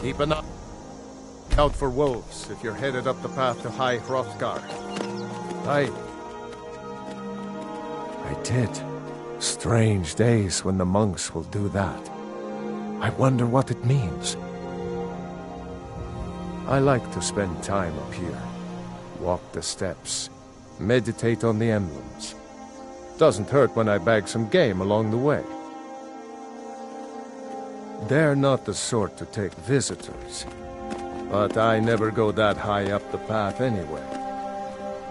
Keep an eye out for wolves if you're headed up the path to High Hrothgar. I did. Strange days when the monks will do that. I wonder what it means. I like to spend time up here. Walk the steps. Meditate on the emblems. Doesn't hurt when I bag some game along the way. They're not the sort to take visitors. But I never go that high up the path anyway.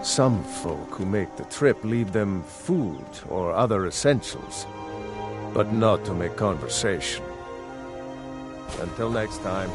Some folk who make the trip leave them food or other essentials, but not to make conversation. Until next time.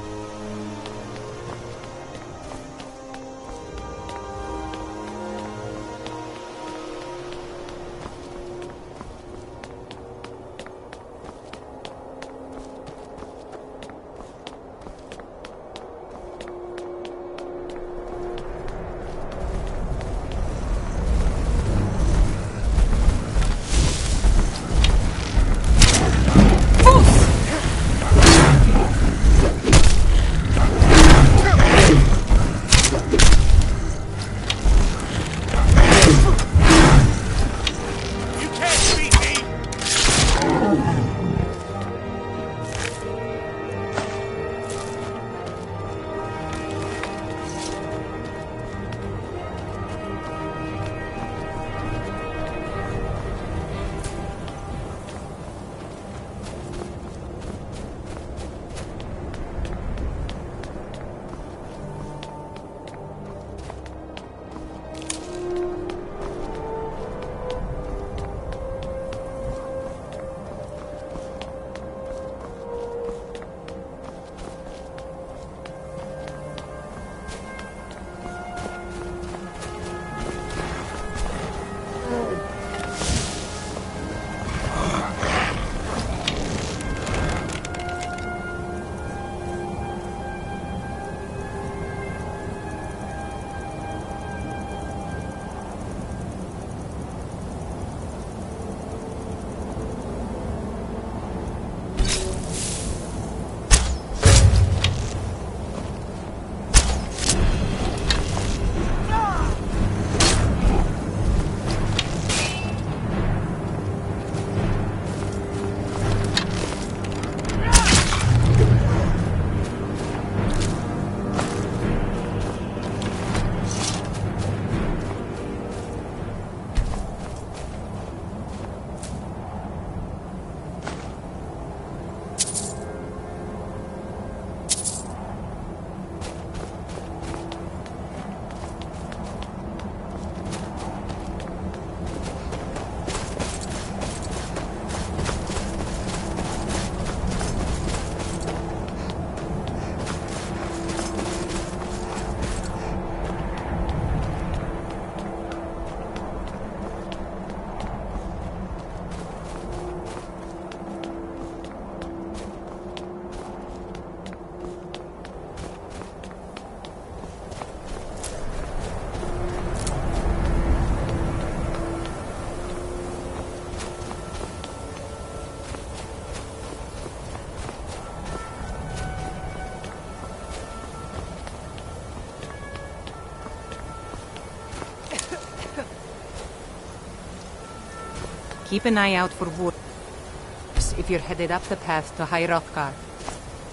Keep an eye out for wolves if you're headed up the path to High Hrothgar.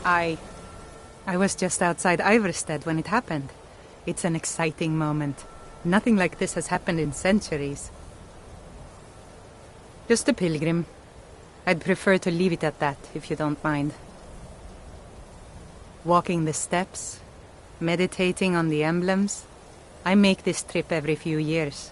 I was just outside Iverstead when it happened. It's an exciting moment. Nothing like this has happened in centuries. Just a pilgrim. I'd prefer to leave it at that, if you don't mind. Walking the steps, meditating on the emblems. I make this trip every few years.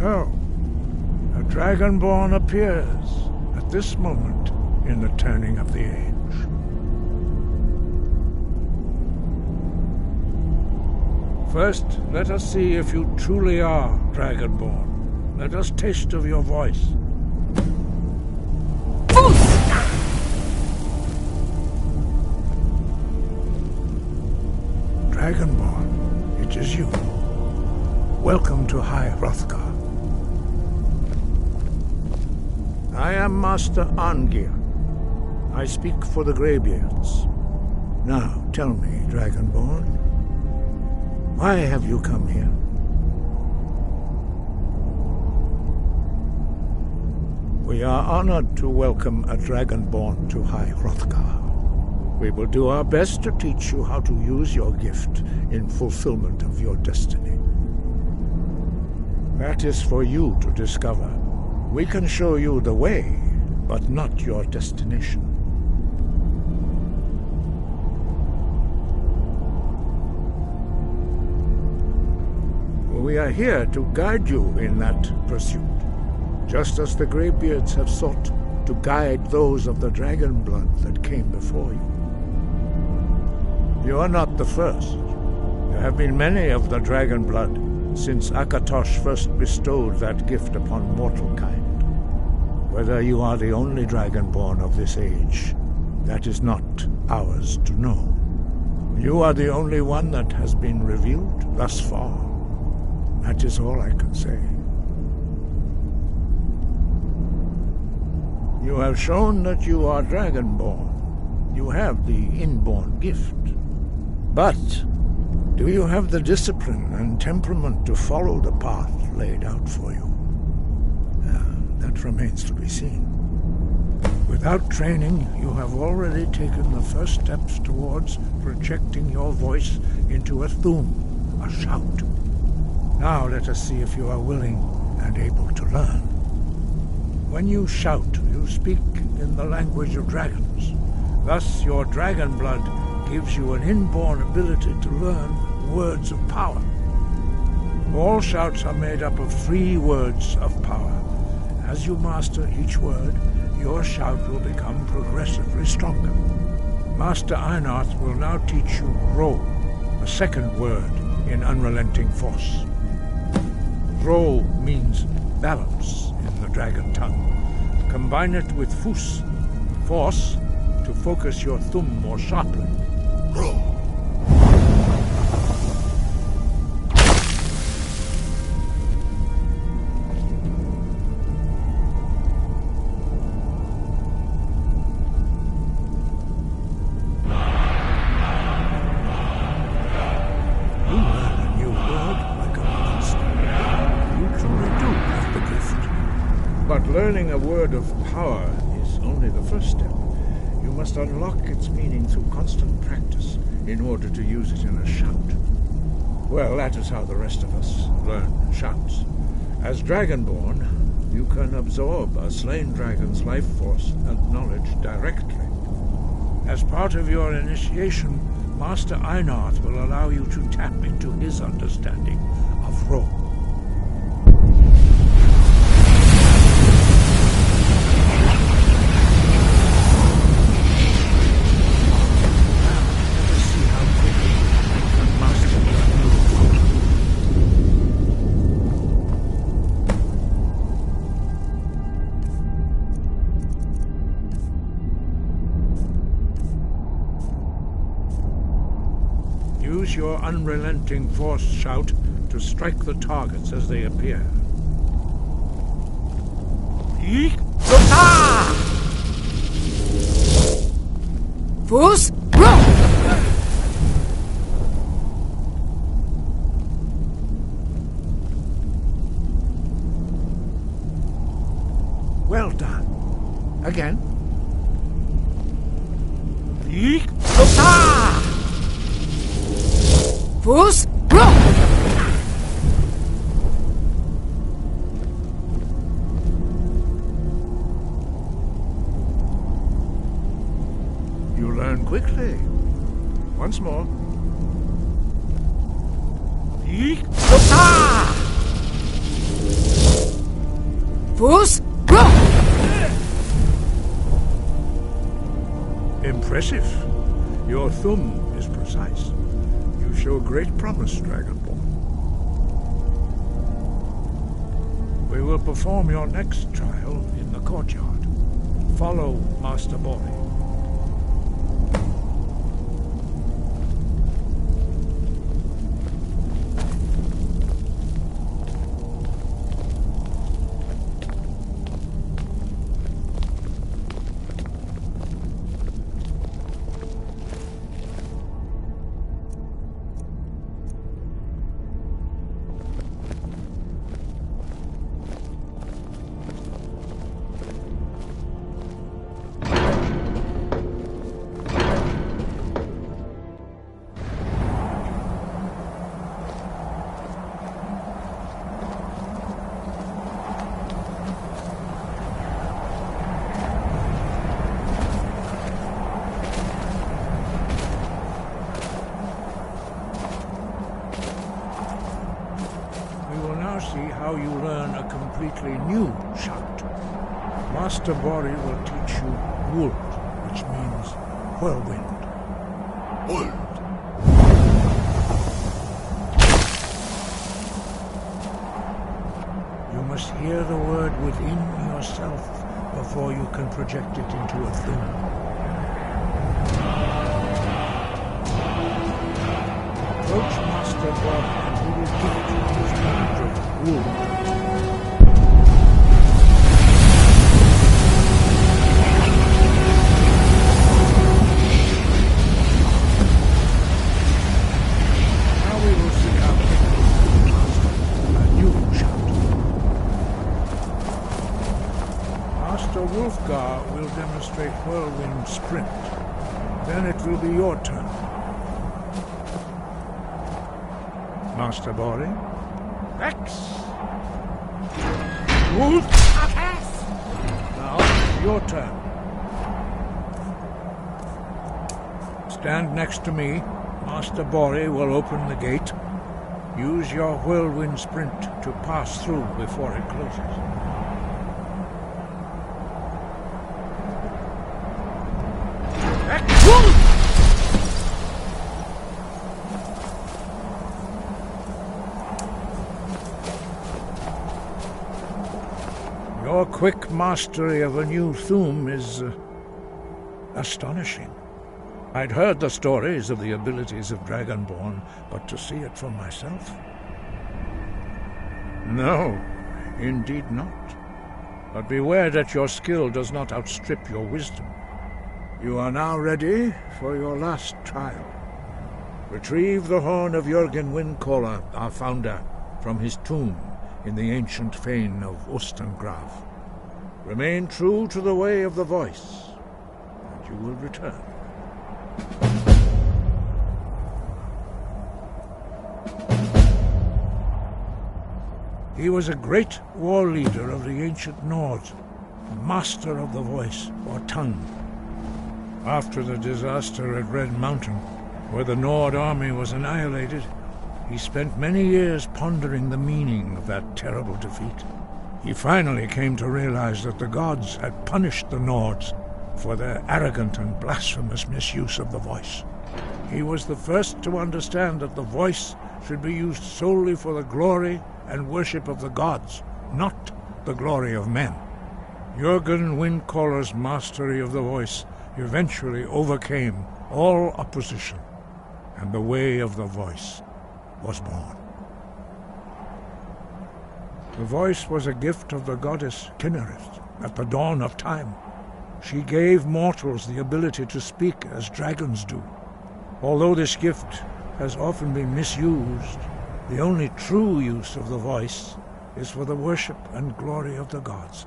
So, a Dragonborn appears at this moment in the turning of the age. First, let us see if you truly are Dragonborn. Let us taste of your voice. Dragonborn, it is you. Welcome to High Hrothgar. I am Master Arngeir. I speak for the Greybeards. Now, tell me, Dragonborn, why have you come here? We are honored to welcome a Dragonborn to High Hrothgar. We will do our best to teach you how to use your gift in fulfillment of your destiny. That is for you to discover. We can show you the way, but not your destination. We are here to guide you in that pursuit, just as the Greybeards have sought to guide those of the dragon blood that came before you. You are not the first. There have been many of the dragon blood since Akatosh first bestowed that gift upon mortal kind. Whether you are the only Dragonborn of this age, that is not ours to know. You are the only one that has been revealed thus far. That is all I can say. You have shown that you are Dragonborn. You have the inborn gift. But do you have the discipline and temperament to follow the path laid out for you? That remains to be seen. Without training, you have already taken the first steps towards projecting your voice into a thum, a shout. Now let us see if you are willing and able to learn. When you shout, you speak in the language of dragons. Thus, your dragon blood gives you an inborn ability to learn words of power. All shouts are made up of 3 words of power. As you master each word, your shout will become progressively stronger. Master Einarth will now teach you Ro, the second word in Unrelenting Force. Ro means balance in the dragon tongue. Combine it with Fus, force, to focus your thumb more sharply. Ro. Learning a word of power is only the first step. You must unlock its meaning through constant practice in order to use it in a shout. Well, that is how the rest of us learn shouts. As Dragonborn, you can absorb a slain dragon's life force and knowledge directly. As part of your initiation, Master Einarth will allow you to tap into his understanding of Ro. Use your unrelenting force shout to strike the targets as they appear. Fus, Ro! Well done. Again. Fus, Ro! You learn quickly. Once more. fools! Impressive. Your thumb is precise. You show great promise, Dragonborn. We will perform your next trial in the courtyard. Follow Master Bori. See how you learn a completely new shout. Master Bori will teach you Wuld, which means whirlwind. Wuld. You must hear the word within yourself before you can project it into a thing. Approach Master Bori and he will gift you his knowledge of Wuld. Wolfgar will demonstrate whirlwind sprint. Then it will be your turn. Master Bori. Rex! Wolf! Now, your turn. Stand next to me. Master Bori will open the gate. Use your whirlwind sprint to pass through before it closes. Your quick mastery of a new Thum is astonishing. I'd heard the stories of the abilities of Dragonborn, but to see it for myself? No, indeed not. But beware that your skill does not outstrip your wisdom. You are now ready for your last trial. Retrieve the horn of Jürgen Windcaller, our founder, from his tomb in the ancient fane of Ustengrav. Remain true to the way of the voice, and you will return. He was a great war leader of the ancient Nords, master of the voice, or tongue. After the disaster at Red Mountain, where the Nord army was annihilated, he spent many years pondering the meaning of that terrible defeat. He finally came to realize that the gods had punished the Nords for their arrogant and blasphemous misuse of the voice. He was the first to understand that the voice should be used solely for the glory and worship of the gods, not the glory of men. Jürgen Windcaller's mastery of the voice eventually overcame all opposition, and the way of the voice was born. The voice was a gift of the goddess Kinnereth at the dawn of time. She gave mortals the ability to speak as dragons do. Although this gift has often been misused, the only true use of the voice is for the worship and glory of the gods.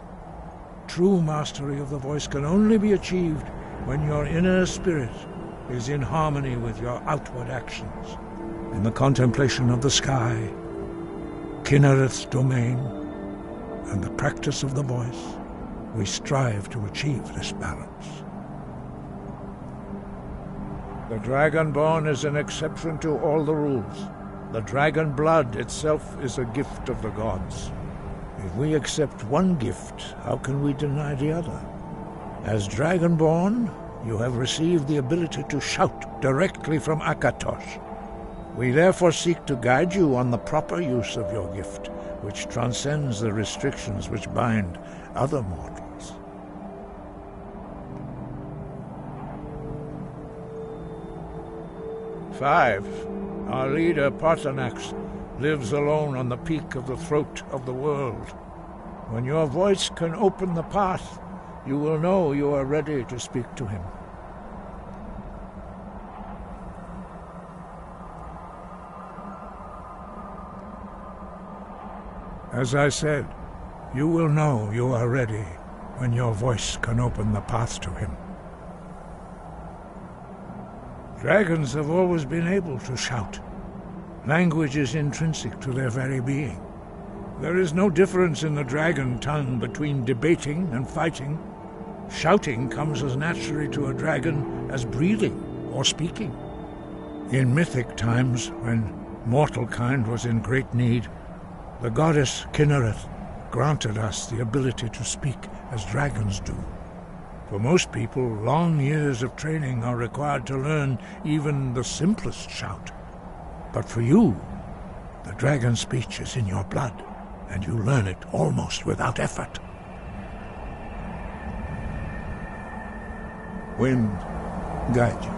True mastery of the voice can only be achieved when your inner spirit is in harmony with your outward actions. In the contemplation of the sky, Kinnereth's domain, and the practice of the voice, we strive to achieve this balance. The Dragonborn is an exception to all the rules. The dragon blood itself is a gift of the gods. If we accept one gift, how can we deny the other? As Dragonborn, you have received the ability to shout directly from Akatosh. We therefore seek to guide you on the proper use of your gift, which transcends the restrictions which bind other mortals. Five, our leader Partanax lives alone on the peak of the throat of the world. When your voice can open the path, you will know you are ready to speak to him. As I said, you will know you are ready when your voice can open the path to him. Dragons have always been able to shout. Language is intrinsic to their very being. There is no difference in the dragon tongue between debating and fighting. Shouting comes as naturally to a dragon as breathing or speaking. In mythic times, when mortal kind was in great need, the goddess Kinnereth granted us the ability to speak as dragons do. For most people, long years of training are required to learn even the simplest shout. But for you, the dragon speech is in your blood, and you learn it almost without effort. Wind, guide you.